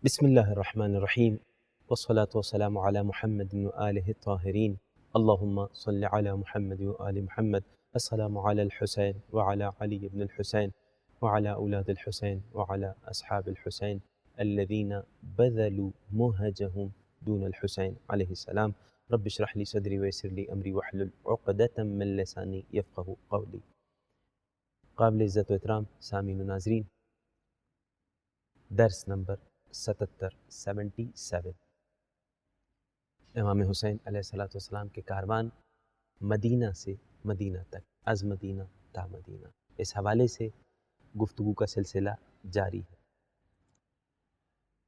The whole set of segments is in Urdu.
بسم الله الرحمن الرحيم والصلاة والسلام على محمد وآله الطاهرين اللهم صل على محمد وآل محمد. السلام على الحسين وعلى علي بن الحسين وعلى أولاد الحسين وعلى أصحاب الحسين الذين بذلوا مهجهم دون الحسين عليه السلام. رب اشرح لي صدري ويسر لي أمري واحلل عقدة من لساني يفقه قولي. قابل عزت و احترام سامعین و ناظرین، درس نمبر 77 امام حسین علیہ السلام کے کاروان مدینہ سے مدینہ تک، از مدینہ تا مدینہ، اس حوالے سے گفتگو کا سلسلہ جاری ہے۔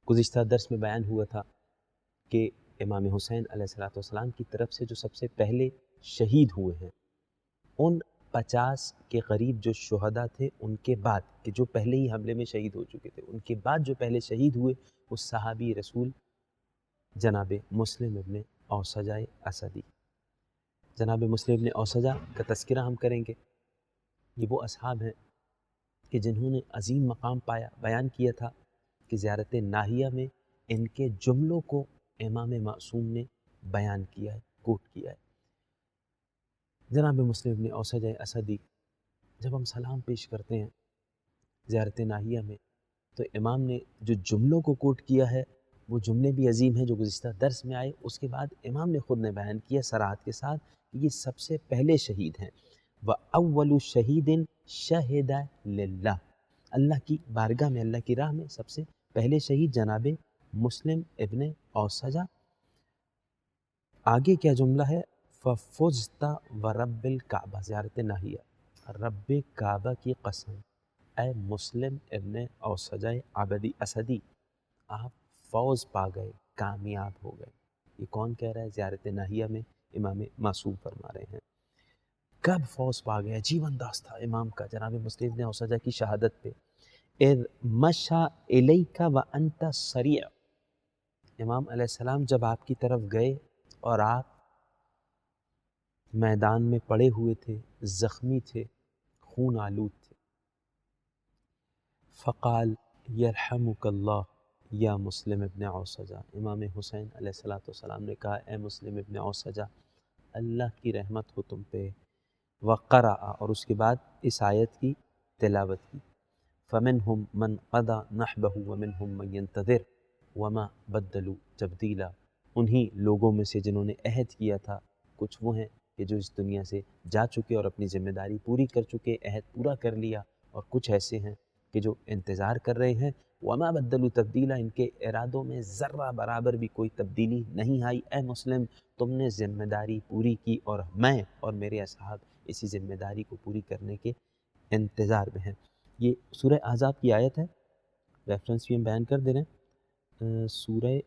گزشتہ درس میں بیان ہوا تھا کہ امام حسین علیہ السلام کی طرف سے جو سب سے پہلے شہید ہوئے ہیں، ان 50 کے قریب جو شہداء تھے، ان کے بعد کہ جو پہلے ہی حملے میں شہید ہو چکے تھے، ان کے بعد جو پہلے شہید ہوئے وہ صحابی رسول جناب مسلم ابن اوسجہ اسدی۔ جناب مسلم ابن اوسجہ کا تذکرہ ہم کریں گے۔ یہ وہ اصحاب ہیں کہ جنہوں نے عظیم مقام پایا، بیان کیا تھا کہ زیارت ناہیہ میں ان کے جملوں کو امام معصوم نے بیان کیا ہے، کوٹ کیا ہے۔ جناب مسلم ابن اوسجہ اسدی جب ہم سلام پیش کرتے ہیں زیارت ناہیہ میں تو امام نے جو جملوں کو کوٹ کیا ہے وہ جملے بھی عظیم ہیں جو گزشتہ درس میں آئے۔ اس کے بعد امام نے خود نے بیان کیا صراحت کے ساتھ کہ یہ سب سے پہلے شہید ہیں۔ وَأَوَّلُ شَهِيدٍ شَهِدَ لِلَّهِ، اللہ کی بارگاہ میں، اللہ کی راہ میں سب سے پہلے شہید جناب مسلم ابن اوسجہ۔ آگے کیا جملہ ہے؟ فَفُزْتَ وَرَبِّ الْكَعْبَةِ، زیارت ناہیہ، رب کعبہ کی قسم اے مسلم ابن اوسجہ عبدی اسدی، آپ فوز پا گئے، کامیاب ہو گئے۔ یہ کون کہہ رہا ہے؟ زیارت ناہیہ میں امام معصوم فرما رہے ہیں۔ کب فوز پا گیا؟ عجیب انداز تھا امام کا جناب مسلم ابن اوسجہ کی شہادت پہ۔ اذ مشى الیک وانت سریع، امام علیہ السلام جب آپ کی طرف گئے اور آپ میدان میں پڑے ہوئے تھے، زخمی تھے، خون آلود تھے۔ فقال یرحمک اللہ یا مسلم ابن اوسجہ، امام حسین علیہ السلام نے کہا اے مسلم ابن اوسجہ اللہ کی رحمت ہو تم پہ۔ وقرأ، اور اس کے بعد اس آیت کی تلاوت کی، فمنہم من قضى نحبہ ومنہم من ينتظر وما بدلوا تبدیلا، انہی لوگوں میں سے جنہوں نے عہد کیا تھا، کچھ وہ ہیں کہ جو اس دنیا سے جا چکے اور اپنی ذمہ داری پوری کر چکے، عہد پورا کر لیا، اور کچھ ایسے ہیں کہ جو انتظار کر رہے ہیں۔ وما بدلوا تبدیلا، ان کے ارادوں میں ذرہ برابر بھی کوئی تبدیلی نہیں آئی۔ اے مسلم، تم نے ذمہ داری پوری کی اور میں اور میرے اصحاب اسی ذمہ داری کو پوری کرنے کے انتظار میں ہیں۔ یہ سورہ احزاب کی آیت ہے، ریفرنس بھی ہم بیان کر دے رہے ہیں۔ سورہ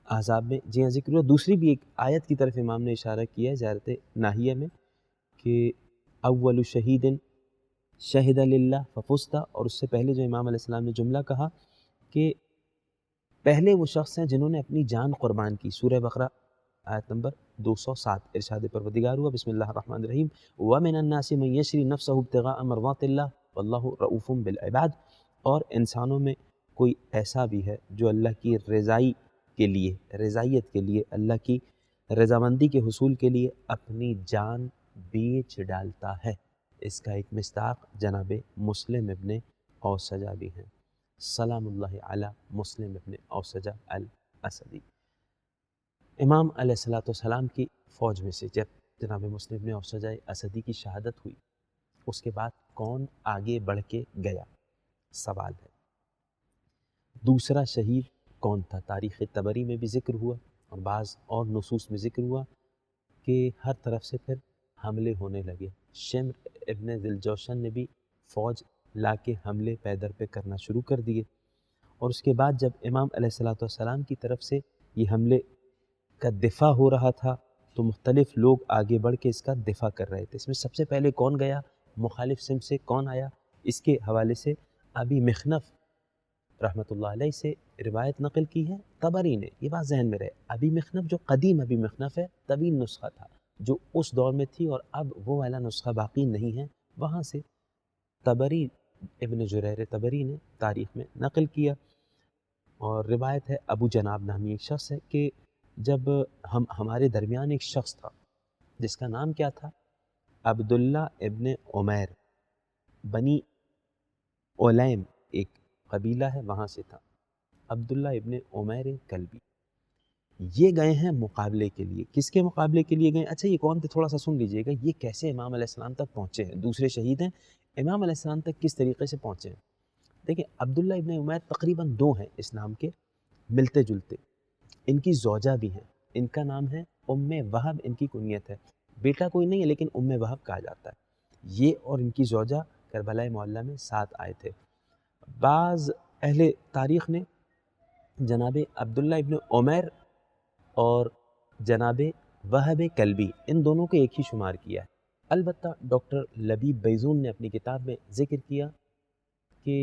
احزاب میں جی ہاں ذکر ہوا، دوسری بھی ایک آیت کی طرف امام نے اشارہ کیا ہے زیارت ناہیہ میں کہ اول شہید شہد للہ ففزت، اور اس سے پہلے جو امام علیہ السلام نے جملہ کہا کہ پہلے وہ شخص ہیں جنہوں نے اپنی جان قربان کی۔ سورہ بقرہ آیت نمبر 207، ارشاد پروردگار ہوا بسم اللہ الرحمن الرحیم وَمِنَ النَّاسِ مَن يَشْرِي نَفْسَهُ ابْتِغَاءَ مَرْضَاتِ اللَّهِ وَاللَّهُ رَءُوفٌ بِالْعِبَادِ، اور انسانوں میں کوئی ایسا بھی ہے جو اللہ کی رضائی کے لیے، رضائیت کے لیے، اللہ کی رضامندی کے حصول کے لیے اپنی جان بیچ ڈالتا ہے۔ اس کا ایک مصداق جناب مسلم ابن اوسجہ بھی ہیں، سلام اللہ علی مسلم ابن اوسجہ الاسدی۔ امام علیہ السلام کی فوج میں سے جب جناب مسلم ابن اوسجہ اسدی کی شہادت ہوئی، اس کے بعد کون آگے بڑھ کے گیا؟ سوال ہے۔ دوسرا شہید کون تھا؟ تاریخ طبری میں بھی ذکر ہوا اور بعض اور نصوص میں ذکر ہوا کہ ہر طرف سے پھر حملے ہونے لگے۔ شمر ابن ذی الجوشن نے بھی فوج لا کے حملے پیدر پہ کرنا شروع کر دیے، اور اس کے بعد جب امام علیہ السلام کی طرف سے یہ حملے کا دفاع ہو رہا تھا تو مختلف لوگ آگے بڑھ کے اس کا دفاع کر رہے تھے۔ اس میں سب سے پہلے کون گیا؟ مخالف سمت سے کون آیا؟ اس کے حوالے سے ابی مخنف رحمۃ اللہ علیہ سے روایت نقل کی ہے طبری نے، یہ بات ذہن میں رہے۔ ابی مخنف جو قدیم ابی مخنف ہے، طویل نسخہ تھا جو اس دور میں تھی، اور اب وہ والا نسخہ باقی نہیں ہے، وہاں سے طبری ابن جریر طبری نے تاریخ میں نقل کیا اور روایت ہے ابو جناب نامی ایک شخص ہے کہ جب ہمارے درمیان ایک شخص تھا جس کا نام کیا تھا، عبداللہ ابن عمیر، بنی اولیم ایک قبیلہ ہے وہاں سے تھا، عبداللہ ابن عمیر کلبی۔ یہ گئے ہیں مقابلے کے لیے۔ کس کے مقابلے کے لیے گئے؟ اچھا یہ کون تھے تھوڑا سا سن لیجئے گا، یہ کیسے امام علیہ السلام تک پہنچے ہیں، دوسرے شہید ہیں، امام علیہ السلام تک کس طریقے سے پہنچے ہیں۔ دیکھیں عبداللہ ابن عمیر تقریباً 2 ہیں اس نام کے ملتے جلتے، ان کی زوجہ بھی ہیں، ان کا نام ہے ام وہب، ان کی کنیت ہے، بیٹا کوئی نہیں ہے لیکن ام وہب کہا جاتا ہے۔ یہ اور ان کی زوجہ کربلا معلیٰ میں ساتھ آئے تھے۔ بعض اہل تاریخ نے جناب عبداللہ ابن عمیر اور جناب وہب کلبی ان دونوں کو ایک ہی شمار کیا ہے۔ البتہ ڈاکٹر لبیب بیضون نے اپنی کتاب میں ذکر کیا کہ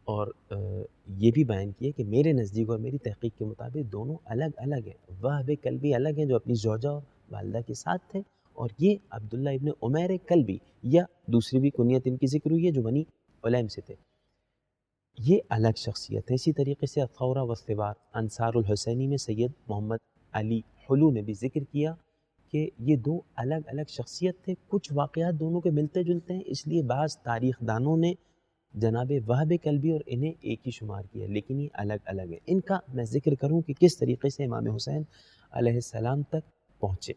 اور یہ بھی بیان کیا کہ میرے نزدیک اور میری تحقیق کے مطابق دونوں الگ الگ ہیں۔ وہب کلبی الگ ہیں جو اپنی زوجہ اور والدہ کے ساتھ تھے، اور یہ عبداللہ ابن عمیر کلبی یا دوسری بھی کنیت ان کی ذکر ہوئی ہے جو بنی علیم سے تھے، یہ الگ شخصیت ہے۔ اسی طریقے سے الثورہ والثوار انصار الحسینی میں سید محمد علی حلو نے بھی ذکر کیا کہ یہ 2 الگ الگ شخصیت تھے۔ کچھ واقعات دونوں کے ملتے جلتے ہیں، اس لیے بعض تاریخ دانوں نے جناب وہب کلبی اور انہیں ایک ہی شمار کیا، لیکن یہ الگ الگ ہیں۔ ان کا میں ذکر کروں کہ کس طریقے سے امام حسین علیہ السلام تک پہنچے۔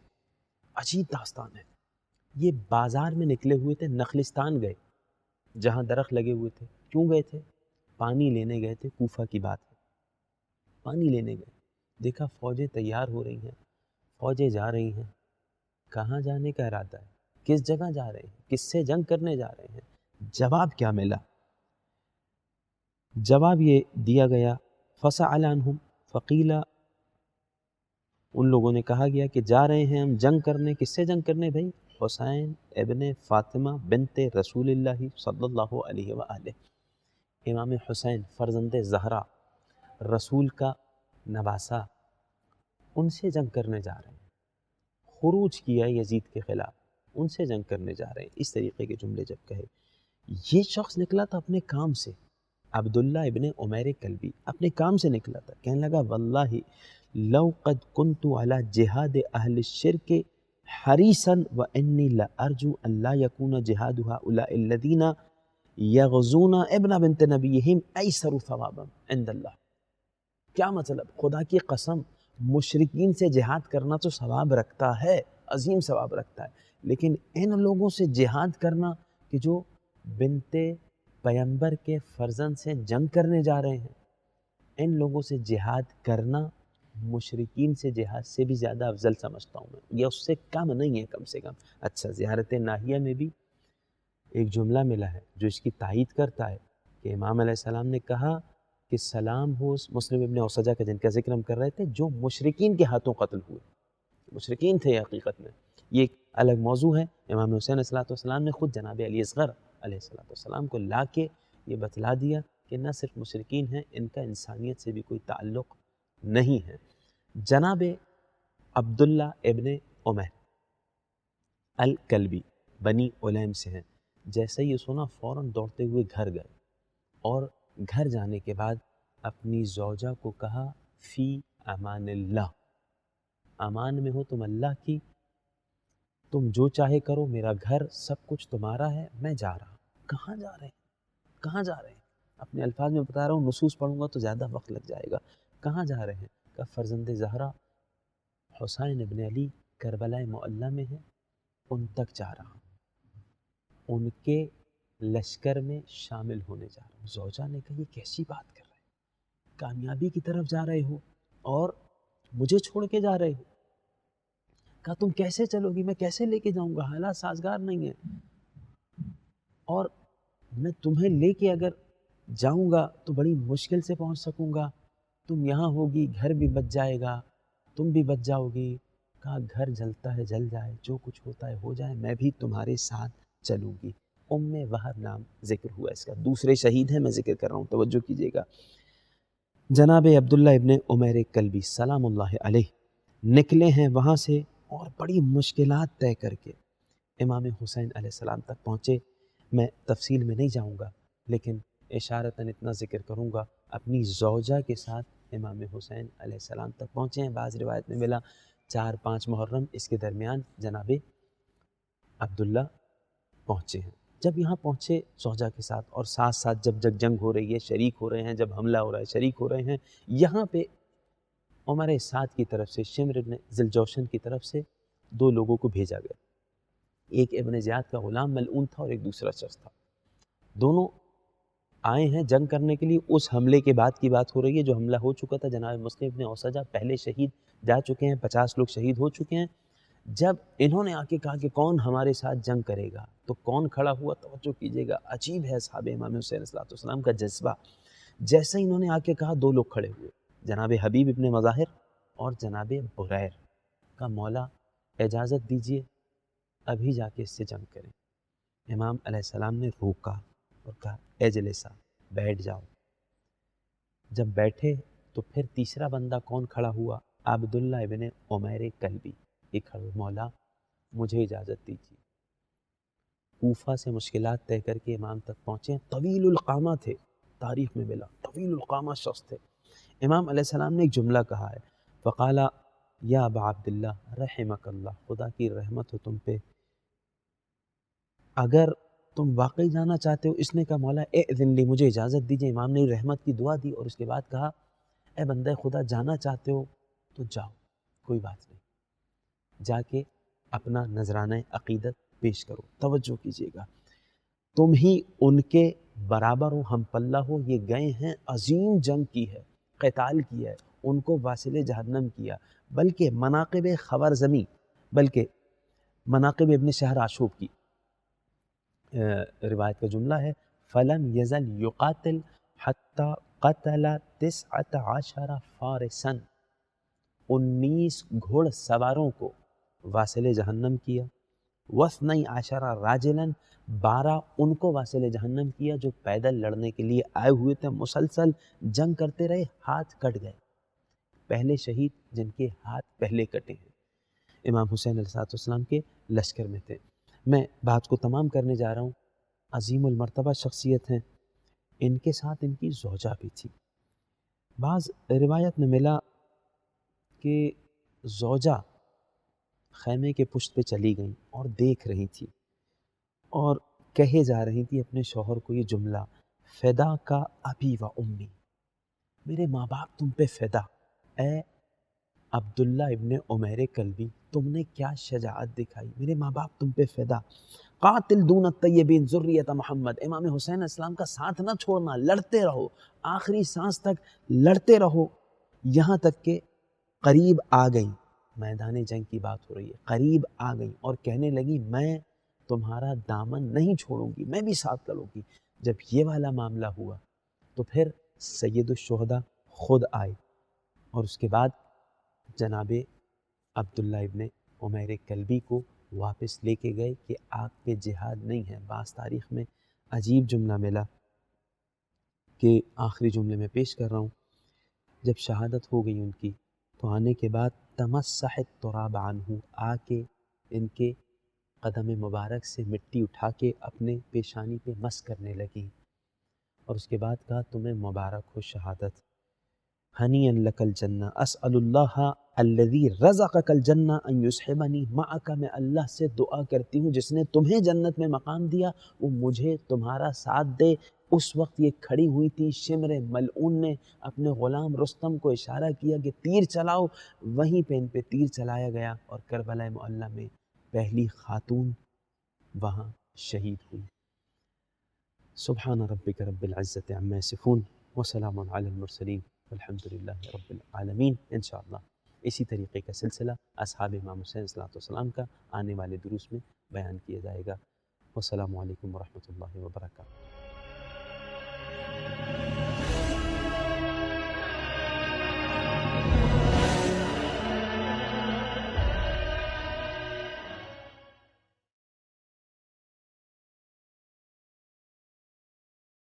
عجیب داستان ہے۔ یہ بازار میں نکلے ہوئے تھے، نخلستان گئے جہاں درخت لگے ہوئے تھے۔ کیوں گئے تھے؟ پانی لینے گئے تھے، کوفہ کی بات ہے، پانی لینے گئے، دیکھا فوجیں تیار ہو رہی ہیں، فوجیں جا رہی ہیں، کہاں جانے کا ارادہ ہے، کس جگہ جا رہے ہیں، کس سے جنگ کرنے جا رہے ہیں؟ جواب کیا ملا؟ جواب یہ دیا گیا فَسَأَلَ عَنْهُمْ فَقِيلَ، ان لوگوں نے کہا گیا کہ جا رہے ہیں ہم جنگ کرنے۔ کس سے جنگ کرنے بھائی؟ حسین ابن فاطمہ بنت رسول اللہ صلی اللہ علیہ وآلہ، امام حسین فرزند زہرا، رسول کا نواسہ، ان سے جنگ کرنے جا رہے ہیں۔ خروج کیا یزید کے خلاف، ان سے جنگ کرنے جا رہے ہیں۔ اس طریقے کے جملے جب کہے، یہ شخص نکلا تھا اپنے کام سے، عبداللہ ابن عمیر کلبی اپنے کام سے نکلا تھا، کہنے لگا واللہ لو قد كنت على جہاد اہل الشرک حریصا وانی لارجو ان لا يكون جہاد هؤلاء الذين یغزون ابن بنت نبیہم ایسر ثوابا عند اللہ۔ کیا مطلب؟ خدا کی قسم مشرکین سے جہاد کرنا تو ثواب رکھتا ہے، عظیم ثواب رکھتا ہے، لیکن ان لوگوں سے جہاد کرنا کہ جو بنت پیغمبر کے فرزند سے جنگ کرنے جا رہے ہیں، ان لوگوں سے جہاد کرنا مشرکین سے جہاد سے بھی زیادہ افضل سمجھتا ہوں میں، یہ اس سے کم نہیں ہے کم سے کم۔ اچھا زیارت ناہیہ میں بھی ایک جملہ ملا ہے جو اس کی تائید کرتا ہے کہ امام علیہ السلام نے کہا کہ سلام ہو اس مسلم ابن اوسجہ کا جن کا ذکر ہم کر رہے تھے جو مشرکین کے ہاتھوں قتل ہوئے، مشرکین تھے حقیقت میں، یہ ایک الگ موضوع ہے۔ امام حسین علیہ السلام نے خود جناب علی اصغر علیہ السلام کو لا کے یہ بتلا دیا کہ نہ صرف مشرکین ہیں، ان کا انسانیت سے بھی کوئی تعلق نہیں ہے۔ جناب عبداللہ ابن عمیر الکلبی بنی علیم سے ہیں، جیسے یہ سنا فوراً دوڑتے ہوئے گھر گئے، اور گھر جانے کے بعد اپنی زوجہ کو کہا فی امان اللہ، امان میں ہو تم اللہ کی، تم جو چاہے کرو، میرا گھر سب کچھ تمہارا ہے، میں جا رہا ہوں۔ کہاں جا رہے ہیں؟ کہاں جا رہے ہیں؟ اپنے الفاظ میں بتا رہا ہوں، نصوص پڑھوں گا تو زیادہ وقت لگ جائے گا۔ کہاں جا رہے ہیں؟ کہ فرزند زہرا حسین ابن علی کربلا معلیٰ میں ہیں، ان تک جا رہا ہوں، ان کے لشکر میں شامل ہونے جا رہا ہوں۔ زوجہ نے کہا یہ کیسی بات کر رہے ہیں، کامیابی کی طرف جا رہے ہو اور مجھے چھوڑ کے جا رہے ہو؟ کہا تم کیسے چلو گی، میں کیسے لے کے جاؤں گا، حالات سازگار نہیں ہیں، اور میں تمہیں لے کے اگر جاؤں گا تو بڑی مشکل سے پہنچ سکوں گا، تم یہاں ہوگی، گھر بھی بچ جائے گا، تم بھی بچ جاؤ گی۔ کہا گھر جلتا ہے جل جائے، جو کچھ ہوتا ہے ہو جائے، میں بھی تمہارے ساتھ چلوں گی۔ ام وہب نام ذکر ہوا اس کا، دوسرے شہید ہیں میں ذکر کر رہا ہوں، توجہ کیجیے گا۔ جناب عبداللہ ابن عمیر کلبی سلام اللہ علیہ نکلے ہیں وہاں سے، اور بڑی مشکلات طے کر کے امام حسین علیہ السلام تک پہنچے۔ میں تفصیل میں نہیں جاؤں گا، لیکن اشارتاً اتنا ذکر کروں گا، اپنی زوجہ کے ساتھ امام حسین علیہ السلام تک پہنچے ہیں. بعض روایت میں ملا 4-5 محرم اس کے درمیان جناب عبداللہ پہنچے ہیں. جب یہاں پہنچے زوجہ کے ساتھ اور ساتھ ساتھ جب جنگ ہو رہی ہے شریک ہو رہے ہیں, جب حملہ ہو رہا ہے شریک ہو رہے ہیں, یہاں پہ عمر سعد کی طرف سے شمر ابن ذوالجوشن کی طرف سے 2 لوگوں کو بھیجا گیا. ایک ابن زیاد کا غلام ملعون تھا اور ایک دوسرا شخص تھا. دونوں آئے ہیں جنگ کرنے کے لیے. اس حملے کے بعد کی بات ہو رہی ہے جو حملہ ہو چکا تھا. جناب مسلم ابن اوسجہ پہلے شہید جا چکے ہیں, 50 لوگ شہید ہو چکے ہیں. جب انہوں نے آ کے کہا کہ کون ہمارے ساتھ جنگ کرے گا تو کون کھڑا ہوا؟ توجہ کیجیے گا, عجیب ہے اصحاب امام حسین علیہ السلام کا جذبہ. جیسے انہوں نے آ کے کہا 2 لوگ کھڑے ہوئے, جناب حبیب ابن مظاہر اور جناب بریر. کا مولا اجازت دیجیے ابھی جا کے اس سے جنگ کریں. امام علیہ السلام نے روکا اور کہا اجلسا, بیٹھ جاؤ. جب بیٹھے تو پھر تیسرا بندہ کون کھڑا ہوا؟ عبداللہ ابن عمیر کلبی. ایک کھڑا, مولا مجھے اجازت دیجیے. کوفہ سے مشکلات طے کر کے امام تک پہنچے. طویل القامہ تھے, تاریخ میں ملا طویل القامہ شخص تھے. امام علیہ السلام نے ایک جملہ کہا ہے, فقالا یا ابا عبداللہ رحمک اللہ, خدا کی رحمت ہو تم پہ, اگر تم واقعی جانا چاہتے ہو. اس نے کہا مولا اذن لی, مجھے اجازت دیجیے. امام نے رحمت کی دعا دی اور اس کے بعد کہا اے بندہ خدا جانا چاہتے ہو تو جاؤ, کوئی بات نہیں, جا کے اپنا نذرانہ عقیدت پیش کرو. توجہ کیجیے گا, تم ہی ان کے برابر ہو, ہم پلہ ہو. یہ گئے ہیں عظیم جنگ کی ہے, قتال کیا ہے, ان کو واصل جہنم کیا, بلکہ مناقب خوارزمی, بلکہ مناقب ابن شہر آشوب کی روایت کا جملہ ہے, فلم یزل یقاتل حتی قتل 19 فارسن, 19 گھوڑ سواروں کو واصل جہنم کیا. 12 راجلن, 12 ان کو واصل جہنم کیا جو پیدل لڑنے کے لیے آئے ہوئے تھے. مسلسل جنگ کرتے رہے, ہاتھ کٹ گئے. پہلے شہید جن کے ہاتھ پہلے کٹے ہیں امام حسین علیہ السلام کے لشکر میں تھے. میں بات کو تمام کرنے جا رہا ہوں. عظیم المرتبہ شخصیت ہیں, ان کے ساتھ ان کی زوجہ بھی تھی. بعض روایت میں ملا کہ زوجہ خیمے کے پشت پہ چلی گئیں اور دیکھ رہی تھی اور کہے جا رہی تھی اپنے شوہر کو یہ جملہ, فدا کا ابی و امی, میرے ماں باپ تم پہ فدا. اے عبداللہ ابن عمیر کلبی, تم نے کیا شجاعت دکھائی, میرے ماں باپ تم پہ فدا. قاتل دون الطیبین ذریت محمد, امام حسین علیہ السلام کا ساتھ نہ چھوڑنا, لڑتے رہو آخری سانس تک, لڑتے رہو. یہاں تک کہ قریب آ گئیں, میدان جنگ کی بات ہو رہی ہے, قریب آ گئیں اور کہنے لگی میں تمہارا دامن نہیں چھوڑوں گی, میں بھی ساتھ لڑوں گی. جب یہ والا معاملہ ہوا تو پھر سید الشہداء خود آئے اور اس کے بعد جناب عبداللہ ابن عمیر کلبی کو واپس لے کے گئے کہ آپ پہ جہاد نہیں ہے. بعض تاریخ میں عجیب جملہ ملا کہ آخری جملے میں پیش کر رہا ہوں. جب شہادت ہو گئی ان کی تو آنے کے بعد تمسح التراب عنہ, آ کے ان کے قدم مبارک سے مٹی اٹھا کے اپنے پیشانی پہ مس کرنے لگی اور اس کے بعد کہا تمہیں مبارک ہو شہادت, ہنیئا لک الجنہ, اسأل اللہ الذی رزقک الجنہ ان یصحبنی معک, میں اللہ سے دعا کرتی ہوں جس نے تمہیں جنت میں مقام دیا وہ مجھے تمہارا ساتھ دے. اس وقت یہ کھڑی ہوئی تھی, شمر ملعون نے اپنے غلام رستم کو اشارہ کیا کہ تیر چلاؤ, وہیں پہ ان پہ تیر چلایا گیا اور کربلا معلی میں پہلی خاتون وہاں شہید ہوئی. سبحان ربک رب العزت عما یصفون وسلام علی المرسلین والحمد للہ رب العالمین. انشاءاللہ اسی طریقے کا سلسلہ اصحاب امام حسین صلی اللہ علیہ وسلم کا آنے والے دروس میں بیان کیا جائے گا. والسلام علیکم ورحمۃ اللہ وبرکاتہ.